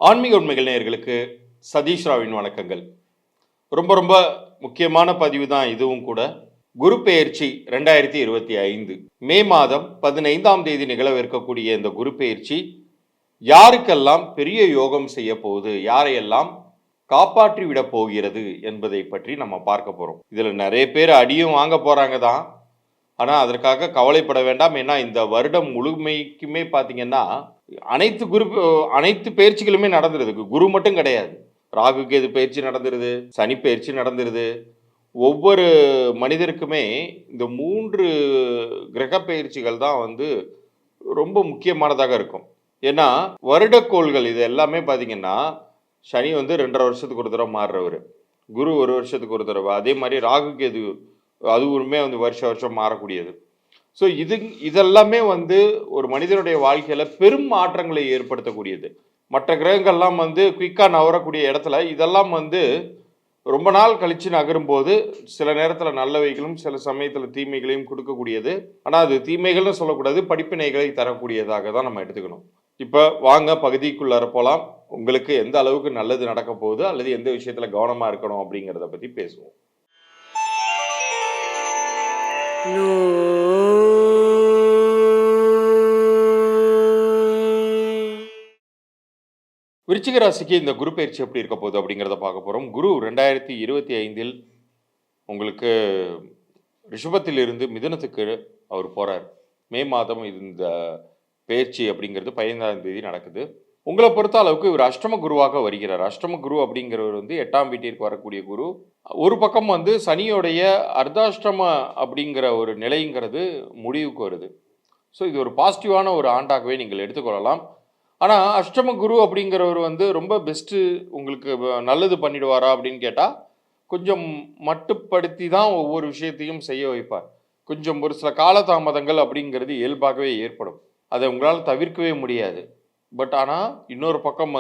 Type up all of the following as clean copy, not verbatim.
ஆன்மீக உண்மைகள் நேயர்களுக்கு சதீஷ் ராவின் வணக்கங்கள். ரொம்ப ரொம்ப முக்கியமான பதிவு தான் இதுவும் கூட. குரு பெயர்ச்சி 2025 மே மாதம் 15ஆம் தேதி நிகழவிருக்கக்கூடிய இந்த குரு பெயர்ச்சி யாருக்கெல்லாம் பெரிய யோகம் செய்ய போகுது, யாரையெல்லாம் காப்பாற்றி விட போகிறது என்பதை பற்றி நம்ம பார்க்க போறோம். இதுல நிறைய பேர் அடியும் வாங்க போறாங்க தான். ஆனால் அதற்காக கவலைப்பட வேண்டாம். ஏன்னா இந்த வருடம் முழுமைக்குமே பார்த்தீங்கன்னா அனைத்து பயிற்சிகளுமே நடந்துருது. குரு மட்டும் கிடையாது. ராகு கேது பயிற்சி நடந்துருது, சனி பயிற்சி நடந்துருது. ஒவ்வொரு மனிதருக்குமே இந்த 3 கிரக பயிற்சிகள் தான் ரொம்ப முக்கியமானதாக இருக்கும். ஏன்னா வருடக்கோள்கள் இது எல்லாமே பார்த்தீங்கன்னா சனி 2.5 வருஷத்துக்கு ஒரு தடவை மாறுறவர், குரு 1 வருஷத்துக்கு ஒரு தடவை, அதே மாதிரி ராகு கேது அதுவுமே வருஷம் மாறக்கூடியது. ஸோ இதெல்லாமே ஒரு மனிதனுடைய வாழ்க்கையில் பெரும் மாற்றங்களை ஏற்படுத்தக்கூடியது. மற்ற கிரகங்கள்லாம் குயிக்காக நகரக்கூடிய இடத்துல இதெல்லாம் ரொம்ப நாள் கழித்து நகரும்போது சில நேரத்தில் நல்லவைகளும் சில சமயத்தில் தீமைகளையும் கொடுக்கக்கூடியது. ஆனால் அது தீமைகள்னு சொல்லக்கூடாது, படிப்பினைகளை தரக்கூடியதாக தான் நம்ம எடுத்துக்கணும். இப்போ வாங்க பகுதிக்குள்ளார போகலாம். உங்களுக்கு எந்த அளவுக்கு நல்லது நடக்க போகுது அல்லது எந்த விஷயத்தில் கவனமாக இருக்கணும் அப்படிங்கிறத பற்றி பேசுவோம். விருச்சிக ராசிக்கு இந்த குரு பயிற்சி எப்படி இருக்க போகுது அப்படிங்கிறத பார்க்க போகிறோம். குரு 2025 உங்களுக்கு ரிஷபத்திலிருந்து மிதுனத்துக்கு அவர் போகிறார். மே மாதம் இந்த பயிற்சி அப்படிங்கிறது 15ஆம் தேதி நடக்குது. உங்களை பொறுத்த அளவுக்கு இவர் அஷ்டம குருவாக வருகிறார். அஷ்டம குரு அப்படிங்கிறவர் 8ஆம் வீட்டிற்கு வரக்கூடிய குரு. ஒரு பக்கம் சனியோடைய அர்த்தாஷ்டம அப்படிங்கிற ஒரு நிலைங்கிறது முடிவுக்கு வருது. ஸோ இது ஒரு பாசிட்டிவான ஒரு ஆண்டாகவே நீங்கள் எடுத்துக்கொள்ளலாம். ஆனால் அஷ்டம குரு அப்படிங்கிறவர் ரொம்ப பெஸ்ட்டு உங்களுக்கு நல்லது பண்ணிடுவாரா அப்படின்னு கேட்டால் கொஞ்சம் மட்டுப்படுத்தி தான் ஒவ்வொரு விஷயத்தையும் செய்ய வைப்பார். கொஞ்சம் ஒரு சில காலதாமதங்கள் அப்படிங்கிறது இயல்பாகவே ஏற்படும். அதை உங்களால் தவிர்க்கவே முடியாது. பட் ஆனால் இன்னொரு பக்கம்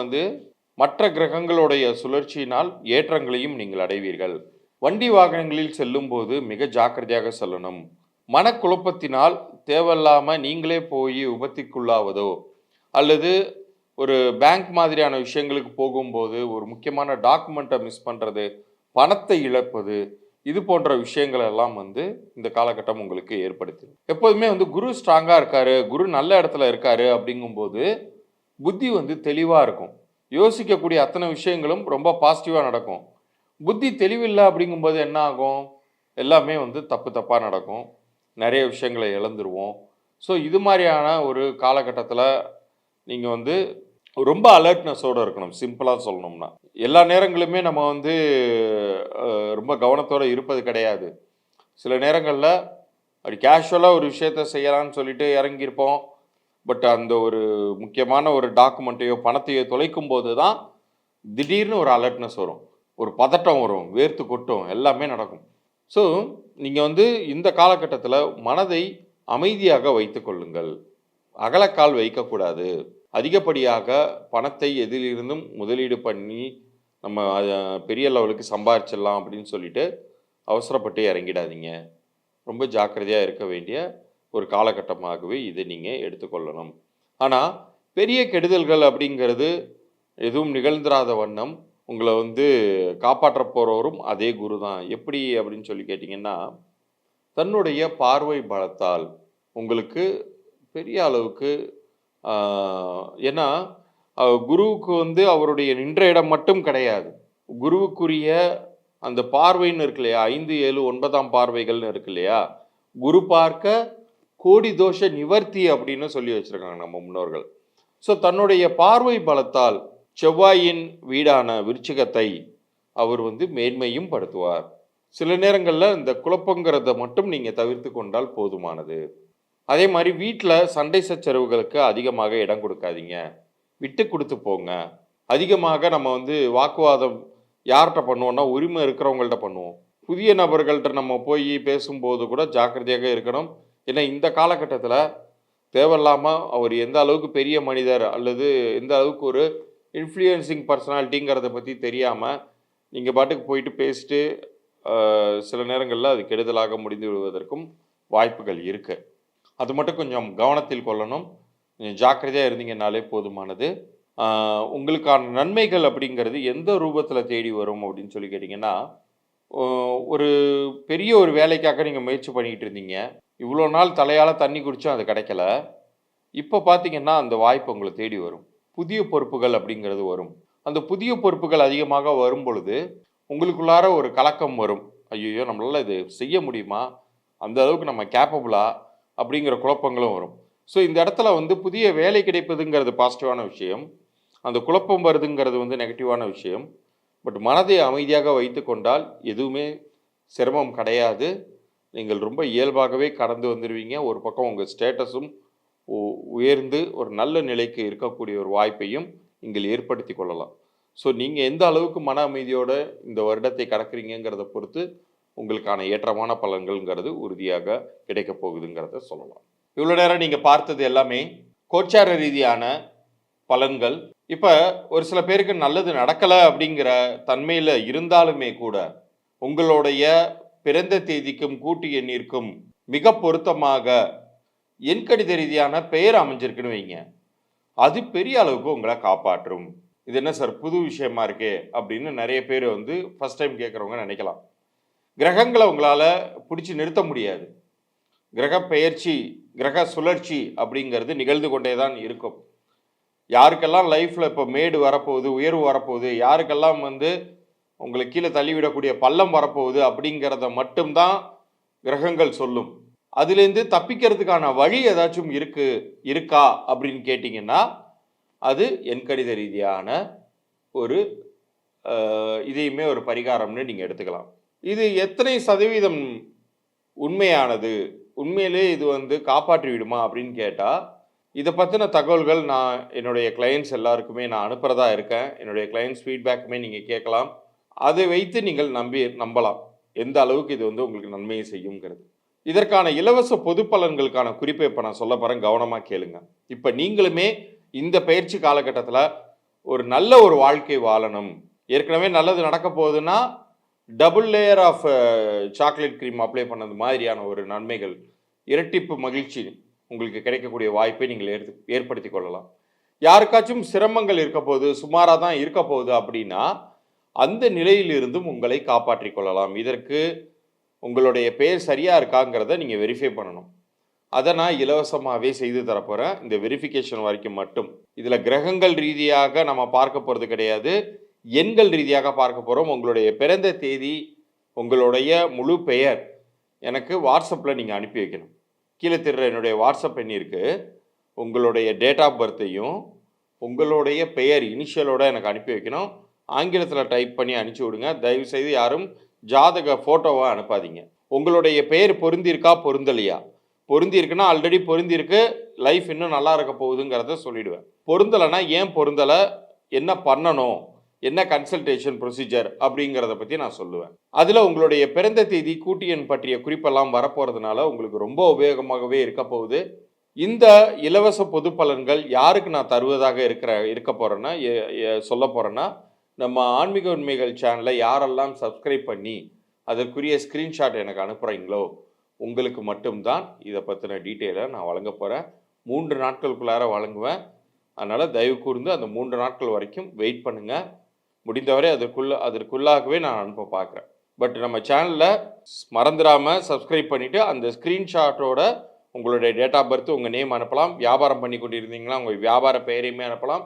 மற்ற கிரகங்களுடைய சுழற்சியினால் ஏற்றங்களையும் நீங்கள் அடைவீர்கள். வண்டி வாகனங்களில் செல்லும் போது மிக ஜாக்கிரதையாக செல்லணும். மனக்குழப்பத்தினால் தேவையில்லாமல் நீங்களே போய் விபத்துக்குள்ளாவதோ அல்லது ஒரு பேங்க் மாதிரியான விஷயங்களுக்கு போகும்போது ஒரு முக்கியமான டாக்குமெண்ட்டை மிஸ் பண்ணுறது, பணத்தை இழப்பது, இது போன்ற விஷயங்கள் எல்லாம் இந்த காலகட்டம் உங்களுக்கு ஏற்படுத்தி. எப்போதுமே குரு ஸ்ட்ராங்காக இருக்காரு, குரு நல்ல இடத்துல இருக்காரு அப்படிங்கும்போது புத்தி தெளிவாக இருக்கும். யோசிக்கக்கூடிய அத்தனை விஷயங்களும் ரொம்ப பாசிட்டிவாக நடக்கும். புத்தி தெளிவில்லை அப்படிங்கும்போது என்ன ஆகும்? எல்லாமே தப்பாக நடக்கும். நிறைய விஷயங்களை இழந்துருவோம். ஸோ இது மாதிரியான ஒரு காலகட்டத்தில் நீங்கள் ரொம்ப அலர்ட்னஸோடு இருக்கணும். சிம்பிளாக சொல்லணும்னா எல்லா நேரங்களுமே நம்ம ரொம்ப கவனத்தோடு இருப்பது கிடையாது. சில நேரங்களில் அப்படி கேஷுவலாக ஒரு விஷயத்த செய்யலான்னு சொல்லிட்டு இறங்கியிருப்போம். பட் அந்த ஒரு முக்கியமான ஒரு டாக்குமெண்ட்டையோ பணத்தையோ தொலைக்கும் போது தான் திடீர்னு ஒரு அலர்ட்னஸ் வரும், ஒரு பதட்டம் வரும், வேர்த்து கொட்டும், எல்லாமே நடக்கும். ஸோ நீங்கள் இந்த காலகட்டத்தில் மனதை அமைதியாக வைத்து கொள்ளுங்கள். அகலக்கால் வைக்கக்கூடாது. அதிகப்படியாக பணத்தை எதிலிருந்தும் முதலீடு பண்ணி நம்ம பெரிய லெவலுக்கு சம்பாரிச்சிடலாம் அப்படின்னு சொல்லிட்டு அவசரப்பட்டு இறங்கிடாதீங்க. ரொம்ப ஜாக்கிரதையாக இருக்க வேண்டிய ஒரு காலகட்டமாகவே இதை நீங்கள் எடுத்துக்கொள்ளணும். ஆனால் பெரிய கெடுதல்கள் அப்படிங்கிறது எதுவும் நிகழ்ந்துராத வண்ணம் உங்களை காப்பாற்ற போகிறவரும் அதே குரு தான். எப்படி அப்படின்னு சொல்லி கேட்டிங்கன்னா, தன்னுடைய பார்வை பலத்தால் உங்களுக்கு பெரிய அளவுக்கு ஏன்னா குருவுக்கு அவருடைய நின்ற இடம் மட்டும் கிடையாது, குருவுக்குரிய அந்த பார்வைன்னு இருக்கு இல்லையா, 5, 7, 9ஆம் பார்வைகள்னு இருக்கு இல்லையா, குரு பார்க்க கோடி தோஷ நிவர்த்தி அப்படின்னு சொல்லி வச்சிருக்காங்க நம்ம முன்னோர்கள். ஸோ தன்னுடைய பார்வை பலத்தால் செவ்வாயின் வீடான விருச்சிகத்தை அவர் மேன்மையும் படுத்துவார். சில நேரங்களில் இந்த குழப்பங்கிறத மட்டும் நீங்கள் தவிர்த்து கொண்டால் போதுமானது. அதே மாதிரி வீட்டில் சண்டை சச்சரவுகளுக்கு அதிகமாக இடம் கொடுக்காதீங்க, விட்டு கொடுத்து போங்க. அதிகமாக நம்ம வாக்குவாதம் யார்கிட்ட பண்ணுவோம்னா உரிமை இருக்கிறவங்கள்ட்ட பண்ணுவோம். புதிய நபர்கள்ட்ட நம்ம போய் பேசும்போது கூட ஜாக்கிரதையாக இருக்கணும். ஏன்னா இந்த காலகட்டத்தில் தேவையில்லாமல் அவர் எந்த அளவுக்கு பெரிய மனிதர் அல்லது எந்த அளவுக்கு ஒரு இன்ஃப்ளூயன்சிங் பர்சனாலிட்டிங்கிறத பற்றி தெரியாமல் நீங்கள் பாட்டுக்கு போயிட்டு பேசிட்டு சில நேரங்களில் அது கெடுதலாக முடிந்து விடுவதற்கும் வாய்ப்புகள் இருக்கு. அது மட்டும் கொஞ்சம் கவனத்தில் கொள்ளணும். கொஞ்சம் ஜாக்கிரதையா இருந்தீங்கன்னாலே போதுமானது. ஆ உங்களுக்கான நன்மைகள் அப்படிங்கிறது எந்த ரூபத்தில தேடி வரும் அப்படின்னு சொல்லி கேட்டீங்கன்னா, ஒ ஒரு பெரிய ஒரு வேலைக்காக நீங்க முயற்சி பண்ணிக்கிட்டு இருந்தீங்க. இவ்வளோ நாள் தலையால தண்ணி குடிச்சும் அது கிடைக்கல. இப்ப பார்த்தீங்கன்னா, அந்த வாய்ப்பு உங்கள தேடி வரும். புதிய பொறுப்புகள் அப்படிங்கிறது வரும். அந்த புதிய பொறுப்புகள் அதிகமாக வரும்பொழுது, உங்களுக்குள்ளார ஒரு கலக்கம் வரும். "ஐய்யய்யோ! நம்மளால இது செய்ய முடியுமா? அந்த அளவுக்கு நம்ம கேப்பபிளா?" அப்படிங்கிற குழப்பங்களும் வரும். ஸோ இந்த இடத்துல வந்து புதிய வேலை கிடைப்பதுங்கிறது பாசிட்டிவான விஷயம். அந்த குழப்பம் வருதுங்கிறது வந்து நெகட்டிவான விஷயம். பட் மனதை அமைதியாக வைத்துக்கொண்டால் எதுவுமே சிரமம் கிடையாது. நீங்கள் ரொம்ப இயல்பாகவே கடந்து வந்துருவீங்க. ஒரு பக்கம் உங்க ஸ்டேட்டஸும் உ உயர்ந்து ஒரு நல்ல நிலைக்கு இருக்கக்கூடிய ஒரு வாய்ப்பையும் நீங்கள் ஏற்படுத்திக் கொள்ளலாம். ஸோ நீங்க எந்த அளவுக்கு மன அமைதியோட இந்த வருடத்தை கடக்கிறீங்கங்கிறத பொறுத்து, உங்களுக்கான ஏற்றமான பலன்கள்ங்கிறது உறுதியாக கிடைக்கப் போகுதுங்கிறத சொல்லலாம். இவ்வளோ நேரம் நீங்க பார்த்தது எல்லாமே கோச்சார ரீதியான பலன்கள். இப்ப ஒரு சில பேருக்கு நல்லது நடக்கல அப்படிங்கிற தன்மையில இருந்தாலுமே கூட, உங்களுடைய பிறந்த தேதிக்கும், கூட்டு எண்ணிற்கும் மிக பொருத்தமாக எண்கணித ரீதியான பெயர் அமைஞ்சிருக்குன்னு வைங்க. அது பெரிய அளவுக்கு உங்கள காப்பாற்றும். இது என்ன சார் புது விஷயமா இருக்கே! அப்படின்னு நெறைய பேர் வந்து ஃபர்ஸ்ட் டைம் கேட்கிறவங்க நெனைக்கலாம். கிரகங்கள உங்களால புடிச்சு நிறுத்த முடியாது. கிரக பெயர்ச்சி, கிரக சுழற்சி அப்படிங்கிறது நிகழ்ந்து கொண்டே தான் இருக்கும். யாருக்கெல்லாம் லைஃப்ல இப்போ மேடு வரப்போகுது, உயர்வு வரப்போகுது, யாருக்கெல்லாம் வந்து உங்கள கீழ தள்ளிவிடக்கூடிய பள்ளம் வரப்போகுது அப்படிங்கிறத மட்டும் தான் கிரகங்கள் சொல்லும். அதிலேருந்து தப்பிக்கிறதுக்கான வழி ஏதாச்சும் இருக்கா அப்படின்னு கேட்டிங்கன்னா, அது எண்கணித ரீதியான ஒரு இதையுமே ஒரு பரிகாரம்னு நீங்க எடுத்துக்கலாம். இது எத்தனை சதவீதம் உண்மையானது? உண்மையிலேயே இது வந்து காப்பாற்றி விடுமா அப்படின்னு கேட்டா, இத பத்தின தகவல்கள் நான் என்னுடைய கிளையண்ட்ஸ் எல்லாருக்குமே நான் அனுப்புறதா இருக்கேன். என்னுடைய கிளையண்ட்ஸ் ஃபீட்பேக்குமே நீங்க கேட்கலாம். அதை வைத்து நீங்கள் நம்பலாம். எந்த அளவுக்கு இது வந்து உங்களுக்கு நன்மையை செய்யுங்கிறது. இதற்கான இலவச பொது பலன்களுக்கான குறிப்பை இப்ப நான் சொல்லப் போறேன். கவனமா கேளுங்க. இப்ப நீங்களுமே இந்த பயிற்சி காலகட்டத்தில ஒரு நல்ல ஒரு வாழ்க்கை வாழணும். ஏற்கனவே நல்லது நடக்கப் போகுதுன்னா, double layer of chocolate cream apply பண்ணது மாதிரியான ஒரு நன்மைகள், இரட்டிப்பு மகிழ்ச்சி உங்களுக்கு கிடைக்கக்கூடிய வாய்ப்பை நீங்கள் ஏற்படுத்திக் கொள்ளலாம். யாருக்காச்சும் சிரமங்கள் இருக்கப்போகுது, சுமாரா தான் இருக்கப்போகுது அப்படின்னா, அந்த நிலையிலிருந்தும் உங்களை காப்பாற்றிக் கொள்ளலாம். இதற்கு உங்களுடைய பெயர் சரியா இருக்காங்கிறத நீங்க வெரிஃபை பண்ணணும். அத நான் இலவசமாவே செய்து தரப்போறேன். இந்த வெரிஃபிகேஷன் வரைக்கும் மட்டும். இதுல கிரகங்கள் ரீதியாக நம்ம பார்க்க போறது கிடையாது. எண்கள் ரீதியாக பார்க்க போறோம். உங்களுடைய பிறந்த தேதி, உங்களுடைய முழு பெயர் எனக்கு WhatsAppல நீங்க அனுப்பி வைக்கணும். கீழ தெரிற என்னுடைய WhatsApp எண்ணிற்கு உங்களுடைய டேட் ஆஃப் பர்த்தையும், உங்களுடைய பெயர் இனிஷியலோட எனக்கு அனுப்பி வைக்கணும். ஆங்கிலத்தில டைப் பண்ணி அனுப்பிச்சு விடுங்க. தயவுசெய்து யாரும் ஜாதக ஃபோட்டோவா அனுப்பாதீங்க. உங்களுடைய பெயர் பொருந்தியிருக்கா, பொருந்தலையா? பொருந்தியிருக்குன்னா ஆல்ரெடி பொருந்தியிருக்கு. லைஃப் இன்னும் நல்லா இருக்க போகுதுங்கிறத சொல்லிடுவேன். பொருந்தலைன்னா ஏன் பொருந்தல? என்ன பண்ணணும்? என்ன கன்சல்டேஷன் ப்ரொசீஜர் அப்படிங்கிறத பத்தி நான் சொல்லுவேன். அதுல உங்களுடைய பிறந்த தேதி, கூட்டு எண் பற்றிய குறிப்பெல்லாம் வரப்போறதுனால உங்களுக்கு ரொம்ப உபயோகமாகவே இருக்க போகுது. இந்த இலவச பொது பலன்கள் யாருக்கு நான் தருவதாக இருக்க போறேன்னா, சொல்லப் போறேன்னா, நம்ம ஆன்மீக உண்மைகள் சேனலை யாரெல்லாம் சப்ஸ்கிரைப் பண்ணி அதற்குரிய ஸ்க்ரீன்ஷாட் எனக்கு அனுப்புகிறீங்களோ உங்களுக்கு மட்டும்தான் இதை பற்றின டீட்டெயிலை நான் வழங்க போகிறேன். 3 நாட்களுக்குள்ளார வழங்குவேன். அதனால் தயவு கூர்ந்து அந்த 3 நாட்கள் வரைக்கும் வெயிட் பண்ணுங்கள். முடிந்தவரை அதற்குள்ளாகவே நான் அனுப்ப பார்க்குறேன். பட் நம்ம சேனலில் மறந்துடாமல் சப்ஸ்கிரைப் பண்ணிவிட்டு அந்த ஸ்க்ரீன்ஷாட்டோட உங்களுடைய டேட் ஆஃப் பர்த், உங்கள் நேம் அனுப்பலாம். வியாபாரம் பண்ணி கொண்டிருந்தீங்கன்னா உங்கள் வியாபார பெயரையுமே அனுப்பலாம்.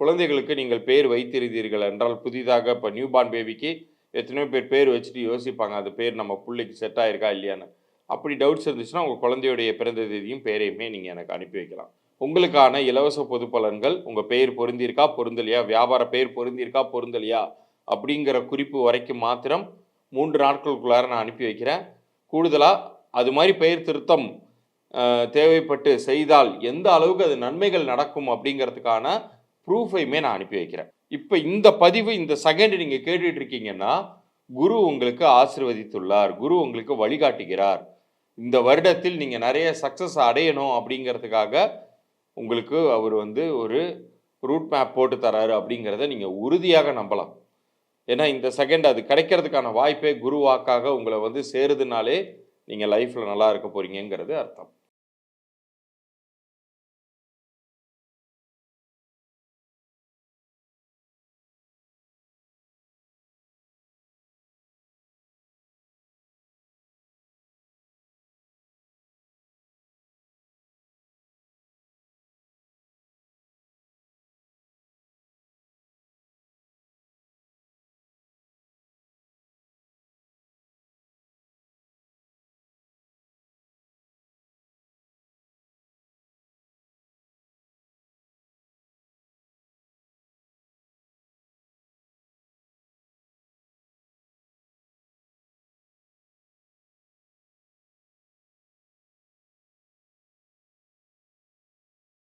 குழந்தைகளுக்கு நீங்கள் பேர் வைத்திருந்தீர்கள் என்றால், புதிதாக இப்போ நியூ பார்ன் பேபிக்கு எத்தனையோ பேர் வச்சுட்டு யோசிப்பாங்க, அது பேர் நம்ம பிள்ளைக்கு செட் ஆகிருக்கா இல்லையான்னு. அப்படி டவுட்ஸ் இருந்துச்சுன்னா உங்கள் குழந்தையுடைய பிறந்த தேதியும் பேரையுமே நீங்கள் எனக்கு அனுப்பி வைக்கலாம். உங்களுக்கான இலவச பொது பலன்கள், உங்கள் பெயர் பொருந்தியிருக்கா பொருந்தலையா, வியாபார பெயர் பொருந்தியிருக்கா பொருந்தலையா அப்படிங்கிற குறிப்பு வரைக்கும் மாத்திரம் 3 நாட்களுக்குள்ளார நான் அனுப்பி வைக்கிறேன். கூடுதலாக அது மாதிரி பெயர் திருத்தம் தேவைப்பட்டு செய்தால் எந்த அளவுக்கு அது நன்மைகள் நடக்கும் அப்படிங்கிறதுக்கான ப்ரூஃபையுமே நான் அனுப்பி வைக்கிறேன். இப்போ இந்த பதிவு இந்த செகண்ட் நீங்கள் கேட்டுட்டு இருக்கீங்கன்னா, குரு உங்களுக்கு ஆசீர்வதித்துள்ளார். குரு உங்களுக்கு வழிகாட்டுகிறார். இந்த வருடத்தில் நீங்கள் நிறைய சக்ஸஸ் அடையணும் அப்படிங்கிறதுக்காக உங்களுக்கு அவர் வந்து ஒரு ரூட் மேப் போட்டு தராரு அப்படிங்கிறத நீங்கள் உறுதியாக நம்பலாம். ஏன்னா இந்த செகண்ட் அது கிடைக்கிறதுக்கான வாய்ப்பே குரு வாக்காக உங்களை வந்து சேருதுனாலே நீங்கள் லைஃப்பில் நல்லா இருக்க போகிறீங்கிறது அர்த்தம்.